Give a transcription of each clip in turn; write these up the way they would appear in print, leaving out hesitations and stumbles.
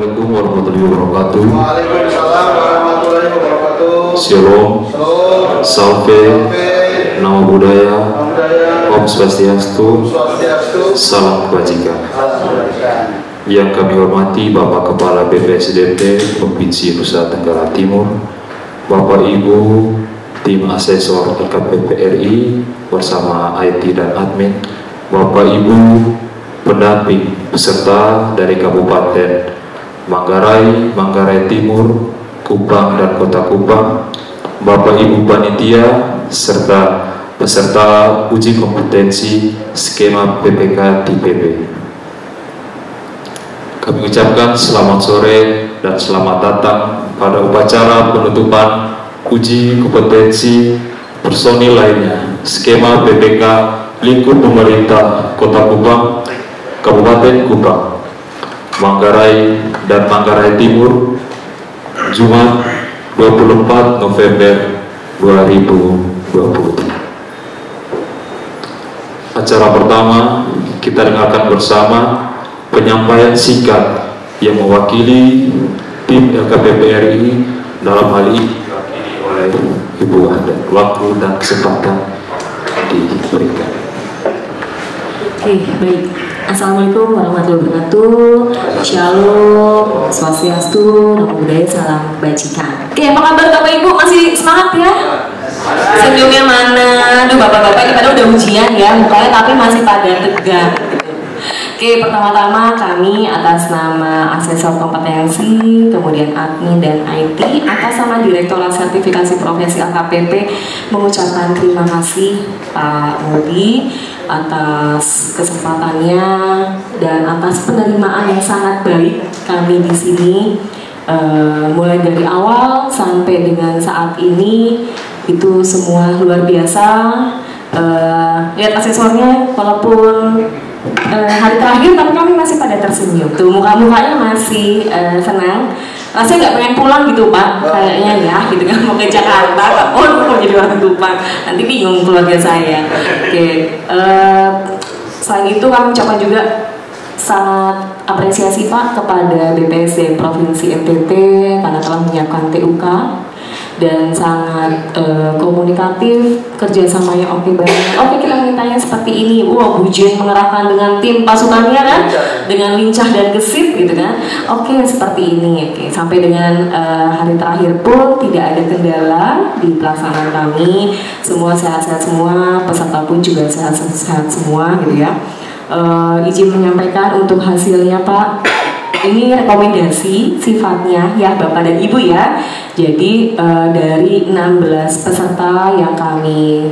Assalamualaikum warahmatullahi wabarakatuh. Waalaikumsalam warahmatullahi wabarakatuh. Shalom. Salve. Nama budaya. Om Swastiastu. Salam kebajikan. Yang kami hormati Bapak Kepala BPSDMT Provinsi Nusa Tenggara Timur, Bapak Ibu tim asesor LKPP RI bersama IT dan admin, Bapak Ibu pendamping peserta dari Kabupaten Manggarai, Manggarai Timur, Kupang dan Kota Kupang, Bapak Ibu panitia serta peserta uji kompetensi skema PPK di PP. Kami ucapkan selamat sore dan selamat datang pada upacara penutupan uji kompetensi personil lainnya skema PPK lingkup pemerintah Kota Kupang, Kabupaten Kupang, Manggarai dan Manggarai Timur, Jumat 24 November 2023. Acara pertama kita dengarkan bersama penyampaian singkat yang mewakili tim LKPP RI, dalam hal ini diwakili oleh Ibu Anda. Waktu dan kesempatan diberikan. Oke, baik. Assalamualaikum warahmatullahi wabarakatuh. Shalom, Swastiastu, Namo Buddhaya, salam kebajikan. Oke, apa kabar Bapak Ibu? Masih semangat ya? Senyumnya mana? Aduh, bapak-bapak ini pada udah ujian ya, mukanya tapi masih pada tegang. Oke, pertama-tama kami atas nama asesor kompetensi, kemudian admin dan IT, atas nama Direktorat Sertifikasi Profesi LKPP mengucapkan terima kasih Pak Mudi atas kesempatannya dan atas penerimaan yang sangat baik kami di sini, mulai dari awal sampai dengan saat ini itu semua luar biasa. Lihat asesornya walaupun hari terakhir tapi kami masih pada tersenyum tuh, muka-mukanya masih senang. Rasanya nggak pengen pulang gitu Pak, kayaknya ya gitu kan, mau ke Jakarta, mau jadi orang Kupang, nanti bingung keluarga saya. Oke, selain itu kami ucapkan juga sangat apresiasi Pak kepada BPSD Provinsi NTT karena telah menyiapkan TUK dan sangat komunikatif, kerjasamanya oke banget. Oke, kita mintanya seperti ini. Wah, Bujen mengerahkan dengan tim pasukannya kan, dengan lincah dan gesit gitu kan. Oke, seperti ini. Oke, sampai dengan hari terakhir pun tidak ada kendala di pelaksanaan kami. Semua sehat-sehat semua, peserta pun juga sehat-sehat semua gitu ya. Izin menyampaikan untuk hasilnya Pak. Ini rekomendasi sifatnya ya Bapak dan Ibu ya. Jadi dari 16 peserta yang kami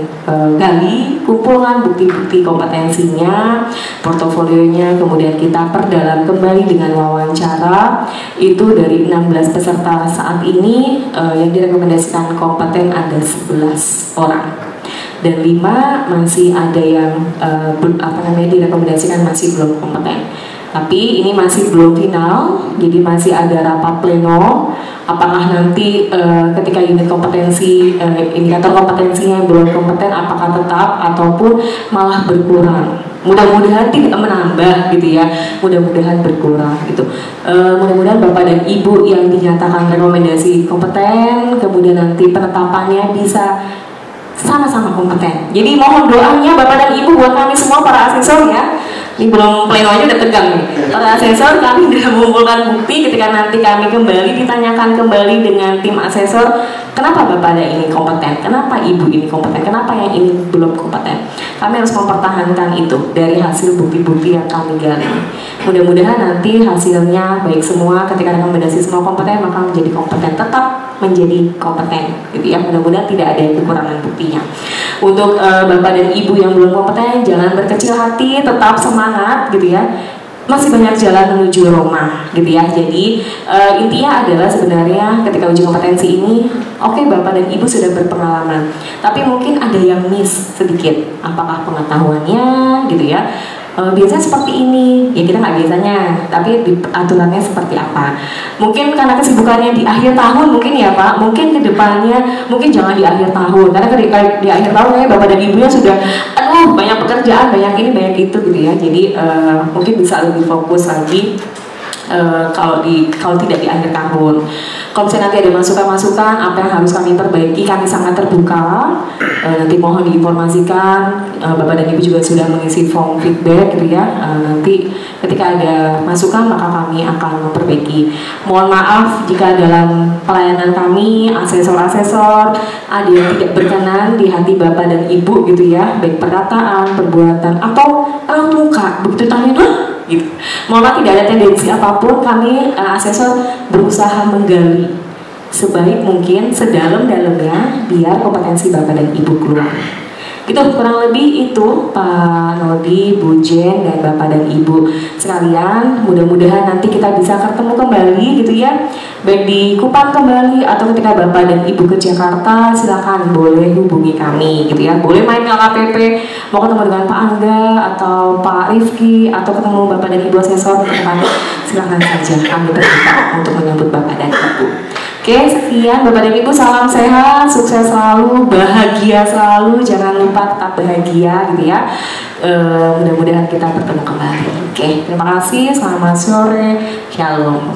gali, kumpulan bukti-bukti kompetensinya, portofolionya, kemudian kita perdalam kembali dengan wawancara. Itu dari 16 peserta saat ini yang direkomendasikan kompeten ada 11 orang. Dan 5 masih ada yang direkomendasikan masih belum kompeten. Tapi ini masih belum final, jadi masih ada rapat pleno. Apakah nanti ketika unit kompetensi, indikator kompetensinya yang belum kompeten, apakah tetap ataupun malah berkurang? Mudah-mudahan tidak menambah gitu ya, mudah-mudahan berkurang gitu. Mudah-mudahan Bapak dan Ibu yang dinyatakan rekomendasi kompeten, kemudian nanti penetapannya bisa sama-sama kompeten. Jadi mohon doanya Bapak dan Ibu buat kami semua para asesor ya. Ini belum pleno aja udah tegang nih. Para asesor kami sudah mengumpulkan bukti, ketika nanti kami kembali ditanyakan kembali dengan tim asesor, kenapa Bapak ada ini kompeten, kenapa Ibu ini kompeten, kenapa yang ini belum kompeten. Kami harus mempertahankan itu dari hasil bukti-bukti yang kami gali. Mudah-mudahan nanti hasilnya baik semua, ketika rekomendasi semua kompeten maka menjadi kompeten, tetap menjadi kompeten gitu ya. Mudah-mudahan tidak ada kekurangan buktinya. Untuk Bapak dan Ibu yang belum kompeten, jangan berkecil hati, tetap semangat gitu ya. Masih banyak jalan menuju Roma gitu ya. Jadi intinya adalah sebenarnya ketika uji kompetensi ini, oke, Bapak dan Ibu sudah berpengalaman, tapi mungkin ada yang miss sedikit, apakah pengetahuannya gitu ya. Biasanya seperti ini, ya kita nggak biasanya, tapi aturannya seperti apa. Mungkin karena kesibukannya di akhir tahun mungkin ya Pak, mungkin kedepannya mungkin jangan di akhir tahun, karena di akhir tahun ya Bapak dan Ibunya sudah banyak pekerjaan, banyak ini banyak itu gitu ya. Jadi mungkin bisa lebih fokus lagi kalau tidak di akhir tahun. Kalau misalnya nanti ada masukan-masukan apa yang harus kami perbaiki, kami sangat terbuka. Nanti mohon diinformasikan, Bapak dan Ibu juga sudah mengisi form feedback gitu ya. Nanti ketika ada masukan maka kami akan memperbaiki. Mohon maaf jika dalam pelayanan kami asesor-asesor ada yang tidak berkenan di hati Bapak dan Ibu gitu ya, baik perkataan, perbuatan atau raut muka. Begitu tanya gitu. Mohon maaf tidak ada tendensi apapun, kami asesor berusaha menggali sebaik mungkin, sedalam-dalamnya biar kompetensi Bapak dan Ibu keluar. Gitu, kurang lebih itu Pak Nodi, Bu Jen, dan Bapak dan Ibu sekalian. Mudah-mudahan nanti kita bisa ketemu kembali gitu ya, baik di Kupang kembali atau ketika Bapak dan Ibu ke Jakarta, silakan boleh hubungi kami gitu ya. Boleh main ke LKPP, mau ketemu dengan Pak Angga atau Pak Rifki atau ketemu Bapak dan Ibu asesor kami, silakan saja, kami terbuka untuk menyambut Bapak dan Ibu. Oke, sekian Bapak dan Ibu, salam sehat, sukses selalu, bahagia selalu, jangan lupa tetap bahagia gitu ya. Mudah-mudahan kita bertemu kembali. Oke, terima kasih, selamat sore, shalom.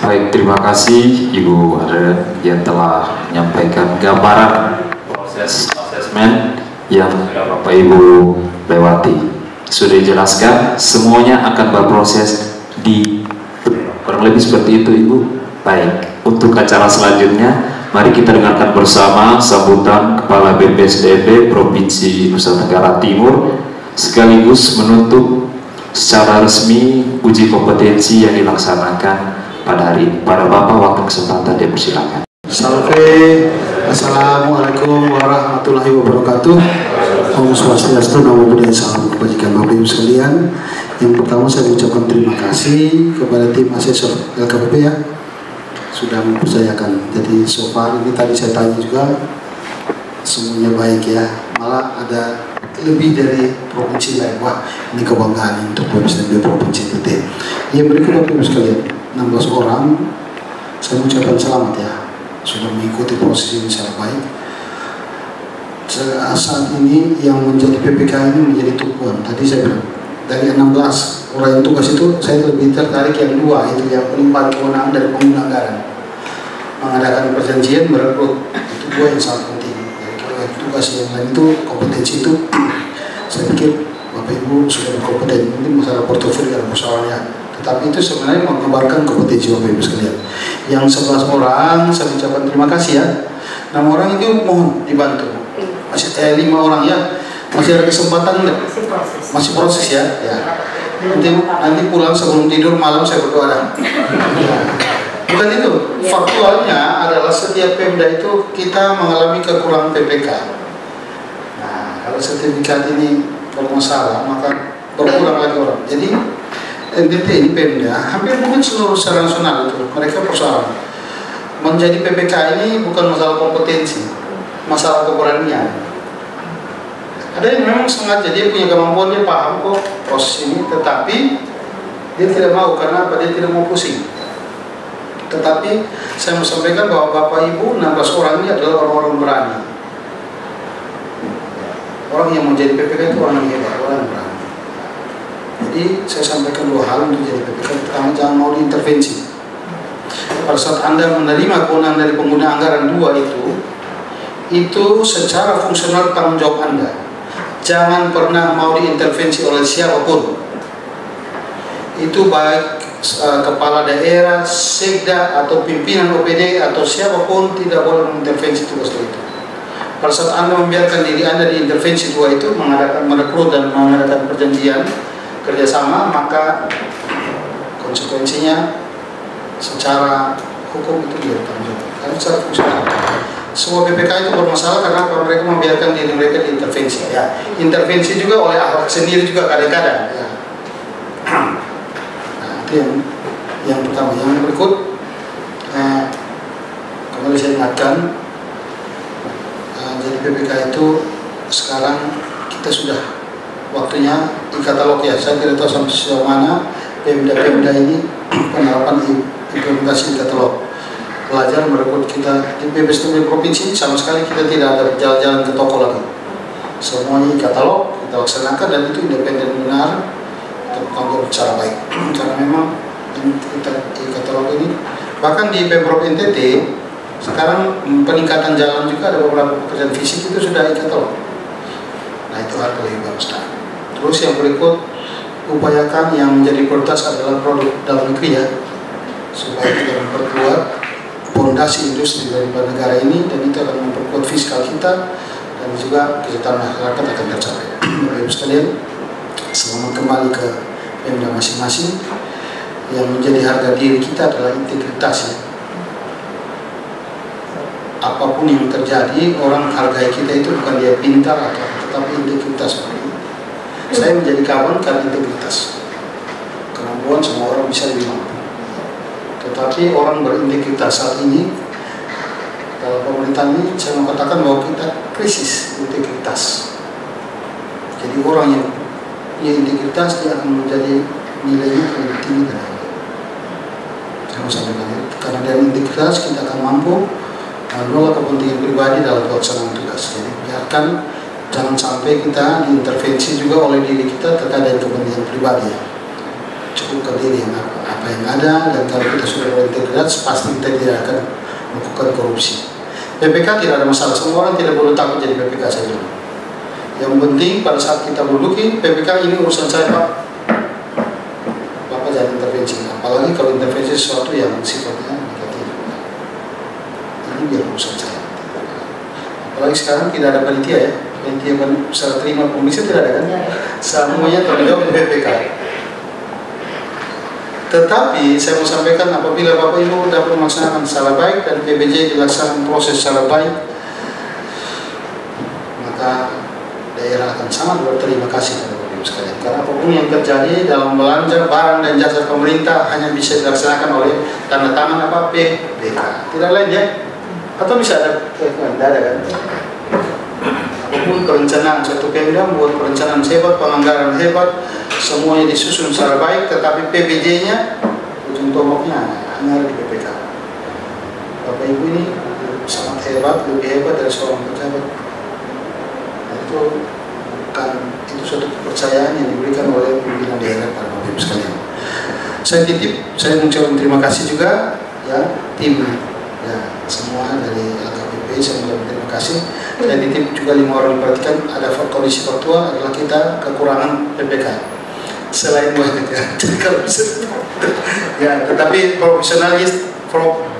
Baik, terima kasih Ibu Ada yang telah menyampaikan gambaran proses asesmen yang Bapak Ibu lewati. Sudah dijelaskan, semuanya akan berproses di kurang lebih seperti itu Ibu. Baik, untuk acara selanjutnya, mari kita dengarkan bersama sambutan Kepala BPSDB Provinsi Nusa Tenggara Timur, sekaligus menutup secara resmi uji kompetensi yang dilaksanakan pada hari ini. Pada Bapak, waktu kesempatan dia persilakan. Salve, Assalamualaikum warahmatullahi wabarakatuh. Om Swastiastu, Namo Buddhaya, salam kebajikan Bapak Ibu sekalian. Yang pertama saya mengucapkan terima kasih kepada tim asesor LKPP ya, sudah mempercayakan. Jadi so far ini tadi saya tanya juga semuanya baik ya, malah ada lebih dari provinsi lain. Wah, ini kebanggaan untuk BPSDB Provinsi NTT. Yang berikut Bapak Ibu sekalian, 16 orang saya mengucapkan selamat ya, sudah mengikuti proses ini secara baik. Saat ini yang menjadi PPK ini menjadi tujuan. Tadi saya bilang dari 16 orang yang tugas itu, saya lebih tertarik yang dua, itu yang pengemban kewenangan dari pengguna anggaran, mengadakan perjanjian, merekrut, itu dua yang sangat penting. Jadi kalau yang tugas yang lain itu kompetensi itu, saya pikir Bapak Ibu sudah berkompeten. Ini masalah portofolio dan persoalannya, tetapi itu sebenarnya menggambarkan kompetensi Bapak Ibu sekalian. Yang 11 orang saya ucapkan terima kasih ya. 6 orang itu mohon dibantu. Masih 5 orang ya. Masih ada kesempatan enggak? Masih proses ya. Ya. Nanti pulang sebelum tidur malam saya berdoa dah. Bukan itu. Faktualnya adalah setiap Pemda itu kita mengalami kekurangan PPK. Nah, kalau sertifikat ini bermasalah maka berkurang lagi orang. Jadi NTT ini Pemda hampir mungkin seluruh secara nasional itu mereka persoalan. Menjadi PPK ini bukan masalah kompetensi, masalah keberanian. Ada yang memang sengaja dia punya kemampuan, dia paham kok proses ini, tetapi dia tidak mau. Karena apa? Dia tidak mau pusing. Tetapi saya mau sampaikan bahwa Bapak Ibu 16 orang ini adalah orang-orang berani. Orang yang mau jadi PPK itu orang yang hebat, orang yang berani. Jadi saya sampaikan 2 hal untuk jadi PPK. Pertama, jangan mau diintervensi. Pada saat Anda menerima kewenangan dari pengguna anggaran 2 itu secara fungsional tanggung jawab Anda. Jangan pernah mau diintervensi oleh siapapun. Itu baik kepala daerah, sekda, atau pimpinan OPD, atau siapapun tidak boleh mengintervensi tugas itu. Pada saat Anda membiarkan diri Anda diintervensi 2 itu, mengadakan merekrut dan mengadakan perjanjian kerjasama, maka konsekuensinya secara hukum itu dia bertanggung jawab. Karena secara fungsional semua PPK itu bermasalah karena mereka membiarkan diri mereka diintervensi. Ya, intervensi juga oleh akhlak sendiri juga kadang-kadang. Ya. Nah, itu yang pertama. Yang berikut, kembali saya ingatkan, jadi PPK itu sekarang kita sudah waktunya di katalog ya. Saya tidak tahu sampai sejauh mana Pemda-Pemda ini penerapan implementasi di katalog. Pelajar merekrut kita di BPSDB Provinsi sama sekali kita tidak ada jalan-jalan ke toko lagi. Semuanya di katalog kita laksanakan dan itu independen benar, terkontrol secara baik. Karena memang e-katalog ini. Bahkan di Pemprov NTT sekarang peningkatan jalan juga ada beberapa pekerjaan fisik itu sudah e-katalog. Nah itu harus lebih bagus. Terus yang berikut, upayakan yang menjadi prioritas adalah produk dalam negeri ya, supaya kita memperkuat fondasi industri dari negara ini, dan itu akan memperkuat fiskal kita dan juga kesejahteraan masyarakat akan tercapai. Bapak Ibu sekalian, selamat kembali ke Pemda masing-masing. Yang menjadi harga diri kita adalah integritas ya. Apapun yang terjadi, orang hargai kita itu bukan dia pintar atau tetapi integritas. Saya menjadi kawan karena integritas. Kemampuan semua orang bisa lebih mampu. Tetapi orang berintegritas saat ini dalam pemerintahan ini, saya mau katakan bahwa kita krisis integritas. Jadi orang yang punya integritas dia akan menjadi nilainya lebih tinggi dari ini. Saya mau sampaikan itu. Karena dari integritas kita akan mampu menolak kepentingan pribadi dalam pelaksanaan tugas. Jadi biarkan jangan sampai kita diintervensi juga oleh diri kita terkait dengan kepentingan pribadi. Cukupkan diri yang apa yang ada, dan kalau kita sudah berintegritas pasti kita tidak akan melakukan korupsi. PPK tidak ada masalah, semua orang tidak perlu takut jadi PPK saja. Yang penting pada saat kita menduduki PPK ini urusan saya Pak, Bapak jangan intervensi. Apalagi kalau intervensi sesuatu yang sifatnya negatif, ini biar urusan saya. Apalagi sekarang tidak ada panitia ya, panitia serah terima komisi tidak ada kan? Semuanya terjawab di PPK. Tetapi saya mau sampaikan, apabila Bapak Ibu dapat melaksanakan secara baik dan PBJ dilaksanakan proses secara baik, maka daerah akan sangat berterima kasih kepada Bapak Ibu sekalian. Karena apapun yang terjadi dalam belanja barang dan jasa pemerintah hanya bisa dilaksanakan oleh tanda tangan apa PBK, tidak lain ya. Atau bisa ada tidak ada kan? Apapun perencanaan suatu Pemda, membuat perencanaan hebat, penganggaran hebat, semuanya disusun secara baik, tetapi PBJ-nya ujung tombaknya hanya ada di PPK. Bapak Ibu ini sangat hebat, lebih hebat dari seorang pejabat. Nah, itu suatu kepercayaan yang diberikan oleh pimpinan daerah pada Bapak Ibu sekalian. Saya mengucapkan terima kasih juga ya tim ya semua dari LKPP, saya mengucapkan terima kasih. Saya titip juga 5 orang diperhatikan, ada kondisi faktual adalah kita kekurangan PPK. Selain banyak ya, kalau bisa ya, tetapi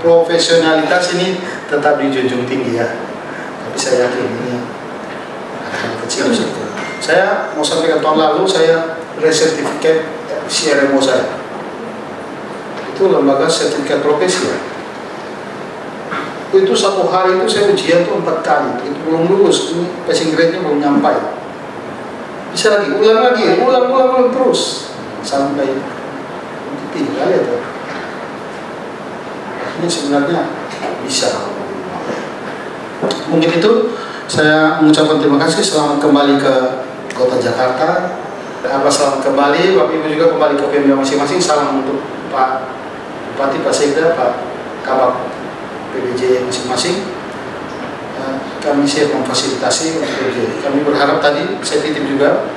profesionalitas ini tetap dijunjung tinggi ya. Tapi saya yakin ini hal kecil saja. Saya mau sampaikan tahun lalu saya resertifikat CRMO saya. Itu lembaga sertifikat profesi ya. Itu 1 hari itu saya ujian tuh 4 kali, itu belum lulus, ini passing grade-nya belum nyampai. Bisa lagi, ulang terus sampai 3 kali atau ini sebenarnya bisa. Mungkin itu saya mengucapkan terima kasih. Selamat kembali ke Kota Jakarta. Selamat kembali, Bapak Ibu juga kembali ke Pemda masing-masing. Salam untuk Pak Bupati, Pak Sekda, Pak Kabak PBJ masing-masing. Kami siap memfasilitasi untuk PBJ. Kami berharap tadi saya titip juga,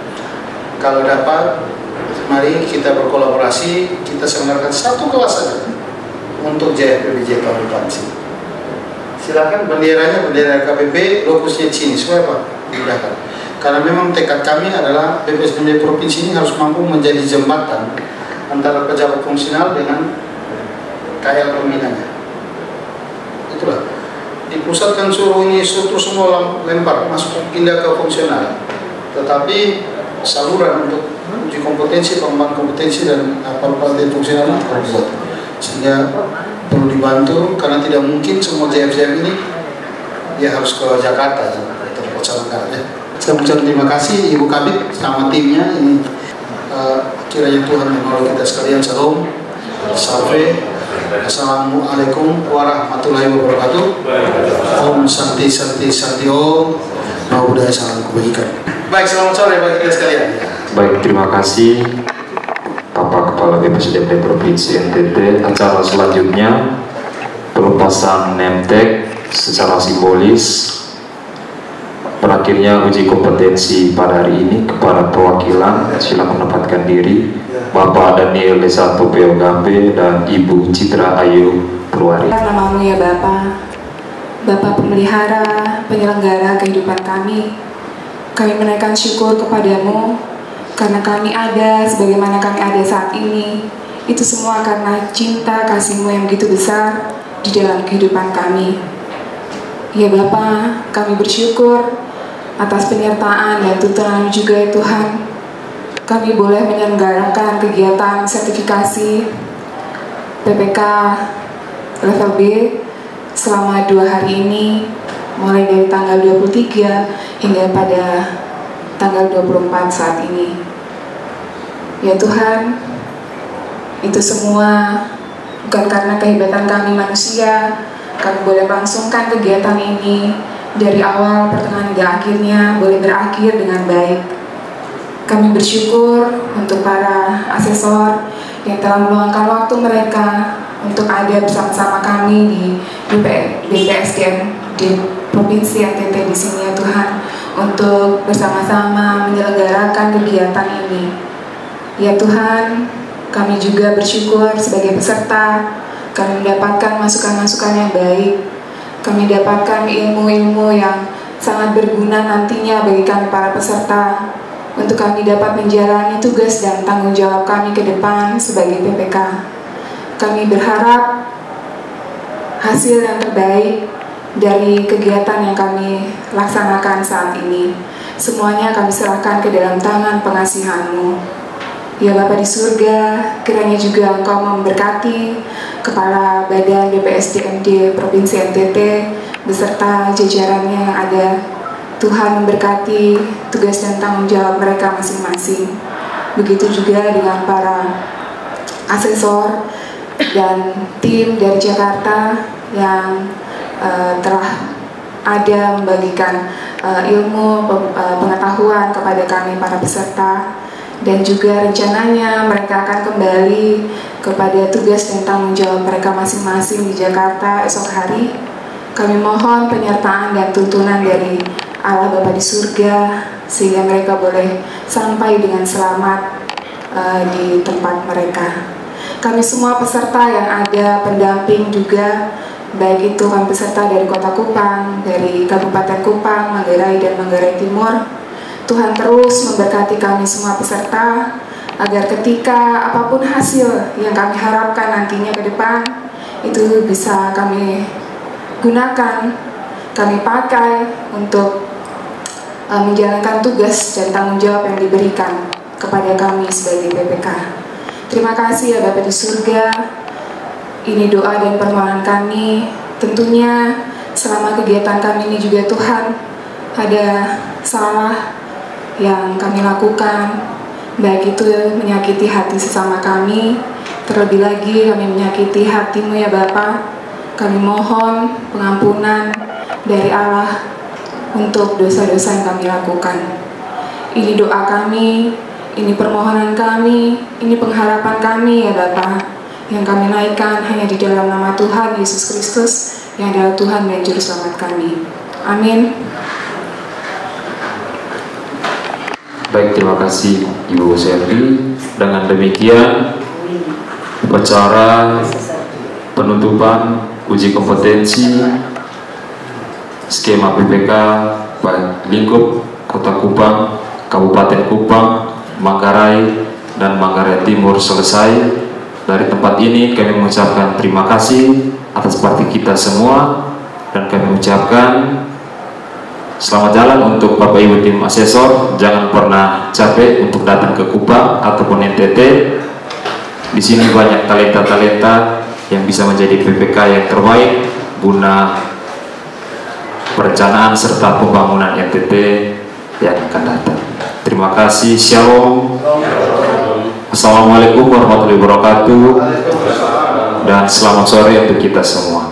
kalau dapat mari kita berkolaborasi, kita selenggarakan 1 kelas saja untuk Jaya PBJ tahun depan sih. Silakan benderanya bendera KPP, logosnya sini supaya apa? Dimudahkan. Karena memang tekad kami adalah BPSDM provinsi ini harus mampu menjadi jembatan antara pejabat fungsional dengan KL pembinanya. Itulah. Di pusat kan suruh ini struktur semua lempar masuk pindah ke fungsional, tetapi saluran untuk uji kompetensi, pengembangan kompetensi dan apa-apa dari fungsional harus buat, sehingga perlu dibantu karena tidak mungkin semua JF ini dia harus ke Jakarta atau ke Jakarta ya. Saya mengucapkan terima kasih Ibu Kabit sama timnya ini. Kiranya Tuhan menolong kita sekalian. Shalom, salve, assalamualaikum warahmatullahi wabarakatuh. Om Santi Santi Santi Om. Namo Buddhaya, salam kebajikan. Baik, selamat sore bagi kita sekalian. Baik, terima kasih Bapak Kepala BPSDM Provinsi NTT. Acara selanjutnya pelepasan name tag secara simbolis Berakhirnya uji kompetensi pada hari ini. Kepada perwakilan silakan menempatkan diri. Bapak Daniel Desato PO Gambe dan Ibu Citra Ayu Purwari. Namamu ya Bapa, Bapa pemelihara, penyelenggara kehidupan kami. Kami menaikkan syukur kepadamu karena kami ada sebagaimana kami ada saat ini. Itu semua karena cinta kasih-Mu yang begitu besar di dalam kehidupan kami. Ya Bapa, kami bersyukur atas penyertaan dan tuntunan juga ya Tuhan. Kami boleh menyelenggarakan kegiatan sertifikasi PPK level B selama 2 hari ini, mulai dari tanggal 23 hingga pada tanggal 24 saat ini. Ya Tuhan, itu semua bukan karena kehebatan kami manusia. Kami boleh melangsungkan kegiatan ini dari awal, pertengahan hingga akhirnya boleh berakhir dengan baik. Kami bersyukur untuk para asesor yang telah meluangkan waktu mereka untuk ada bersama-sama kami di BPSDM di Provinsi NTT di sini ya Tuhan, untuk bersama-sama menyelenggarakan kegiatan ini. Ya Tuhan, kami juga bersyukur sebagai peserta, kami mendapatkan masukan-masukan yang baik. Kami dapatkan ilmu-ilmu yang sangat berguna nantinya bagi kami para peserta, untuk kami dapat menjalani tugas dan tanggung jawab kami ke depan sebagai PPK. Kami berharap hasil yang terbaik dari kegiatan yang kami laksanakan saat ini. Semuanya kami serahkan ke dalam tangan pengasihan-Mu. Ya Bapa di surga, kiranya juga Engkau memberkati Kepala Badan BPSDMD Provinsi NTT beserta jajarannya yang ada. Tuhan memberkati tugas dan tanggung jawab mereka masing-masing. Begitu juga dengan para asesor dan tim dari Jakarta yang telah ada membagikan ilmu pengetahuan kepada kami para peserta. Dan juga rencananya mereka akan kembali kepada tugas dan tanggung jawab mereka masing-masing di Jakarta esok hari. Kami mohon penyertaan dan tuntunan dari Allah Bapa di surga, sehingga mereka boleh sampai dengan selamat di tempat mereka. Kami semua peserta yang ada, pendamping juga, baik itu kami peserta dari Kota Kupang, dari Kabupaten Kupang, Manggarai dan Manggarai Timur. Tuhan terus memberkati kami semua peserta, agar ketika apapun hasil yang kami harapkan nantinya ke depan, itu bisa kami gunakan, kami pakai untuk menjalankan tugas dan tanggung jawab yang diberikan kepada kami sebagai PPK. Terima kasih ya Bapa di surga. Ini doa dan permohonan kami. Tentunya selama kegiatan kami ini juga Tuhan, ada salah yang kami lakukan, baik itu menyakiti hati sesama kami, terlebih lagi kami menyakiti hati-Mu ya Bapa. Kami mohon pengampunan dari Allah untuk dosa-dosa yang kami lakukan. Ini doa kami, ini permohonan kami, ini pengharapan kami ya Bapa, yang kami naikkan hanya di dalam nama Tuhan Yesus Kristus yang adalah Tuhan dan Juru Selamat kami. Amin. Baik, terima kasih Ibu Selvi. Dengan demikian, upacara penutupan uji kompetensi skema PPK lingkup Kota Kupang, Kabupaten Kupang, Manggarai, dan Manggarai Timur selesai. Dari tempat ini kami mengucapkan terima kasih atas bakti kita semua, dan kami mengucapkan selamat jalan untuk Bapak Ibu tim asesor. Jangan pernah capek untuk datang ke Kupang ataupun NTT. Di sini banyak talenta-talenta yang bisa menjadi PPK yang terbaik guna perencanaan serta pembangunan NTT yang akan datang. Terima kasih. Shalom. Assalamualaikum warahmatullahi wabarakatuh. Dan selamat sore untuk kita semua.